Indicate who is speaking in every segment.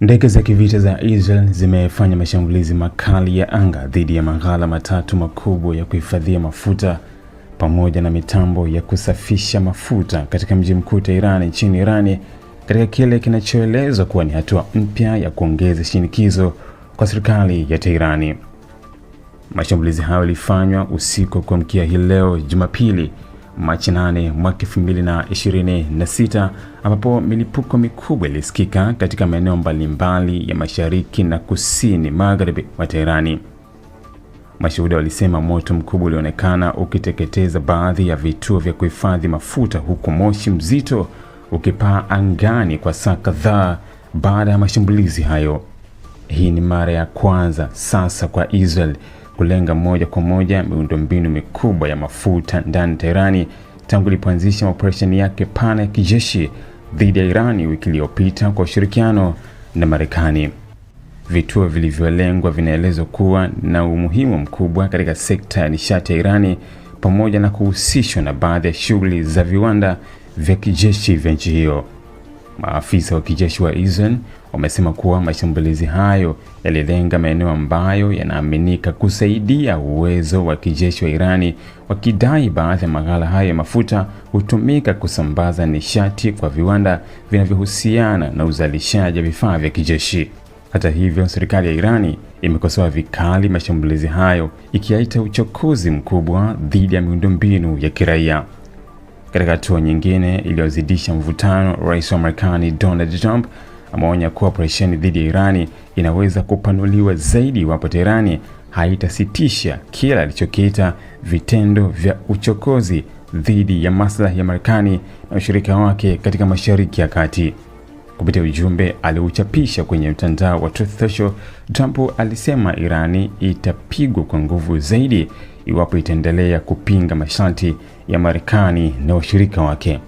Speaker 1: Ndege za kivita za Israel zimefanya mashambulizi makali ya anga dhidi ya maghala matatu makubwa ya kuhifadhia mafuta pamoja na mitambo ya kusafisha mafuta katika mji mkuu Tehran nchini Iran, katika kile kinachoelezwa kuwa ni hatua mpya ya kuongeza shinikizo kwa serikali ya Tehran. Mashambulizi hayo yalifanywa usiku wa kuamkia hii leo Jumapili, Machi 8 mwaka 2026, ambapo milipuko mikubwa ilisikika katika maeneo mbalimbali ya mashariki na kusini magharibi mwa Tehran. Mashuhuda walisema moto mkubwa ulionekana ukiteketeza baadhi ya vituo vya kuhifadhi mafuta, huku moshi mzito ukipaa angani kwa saa kadhaa baada ya mashambulizi hayo. Hii ni mara ya kwanza sasa kwa Israel kulenga moja kwa moja miundombinu mikubwa ya mafuta ndani Tehran tangu ilipoanzisha operesheni yake pana ya kijeshi dhidi ya Iran wiki iliyopita kwa ushirikiano na Marekani. Vituo vilivyolengwa vinaelezwa kuwa na umuhimu mkubwa katika sekta ya nishati ya Iran, pamoja na kuhusishwa na baadhi ya shughuli za viwanda vya kijeshi vya nchi hiyo. Maafisa wa kijeshi wa Israel wamesema kuwa mashambulizi hayo yalilenga maeneo ambayo yanaaminika kusaidia uwezo wa kijeshi wa Iran, wakidai baadhi ya maghala hayo ya mafuta hutumika kusambaza nishati kwa viwanda vinavyohusiana na uzalishaji wa vifaa vya kijeshi. Hata hivyo, serikali ya Iran imekosoa vikali mashambulizi hayo, ikiaita uchokozi mkubwa dhidi ya miundombinu ya kiraia. Katika hatua nyingine iliyozidisha mvutano, Rais wa Marekani Donald Trump ameonya kuwa operesheni dhidi ya Iran inaweza kupanuliwa zaidi iwapo Tehran haitasitisha kila alichokiita vitendo vya uchokozi dhidi ya maslahi ya Marekani na ushirika wake katika Mashariki ya Kati. Kupitia ujumbe aliuchapisha kwenye mtandao wa Truth Social, Trump alisema Iran itapigwa kwa nguvu zaidi iwapo itaendelea kupinga masharti ya Marekani na washirika wake.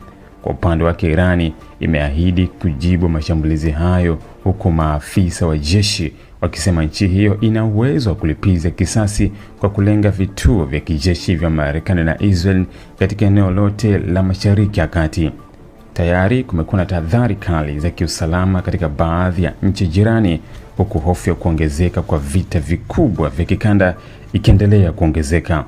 Speaker 1: Kwa upande wake, Iran imeahidi kujibu mashambulizi hayo, huku maafisa wa jeshi wakisema nchi hiyo ina uwezo wa kulipiza kisasi kwa kulenga vituo vya kijeshi vya Marekani na Israel katika eneo lote la Mashariki ya Kati. Tayari kumekuwa na tahadhari kali za kiusalama katika baadhi ya nchi jirani, huku hofu ya kuongezeka kwa vita vikubwa vya kikanda ikiendelea kuongezeka.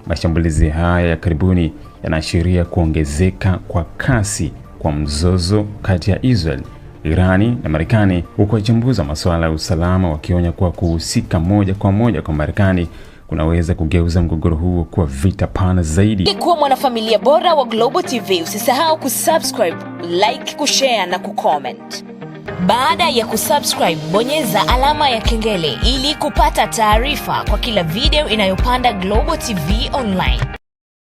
Speaker 1: Mashambulizi haya ya karibuni yanaashiria kuongezeka kwa kasi kwa mzozo kati ya Israel, Irani na Marekani, huku wachambuzi wa masuala ya usalama wakionya kuwa kuhusika moja kwa moja kwa Marekani kunaweza kugeuza mgogoro huo kuwa vita pana zaidi.
Speaker 2: Ili kuwa mwanafamilia bora wa Global TV, usisahau kusubscribe, like, kushare na kucomment. Baada ya kusubscribe, bonyeza alama ya kengele ili kupata taarifa kwa kila video inayopanda Global TV Online.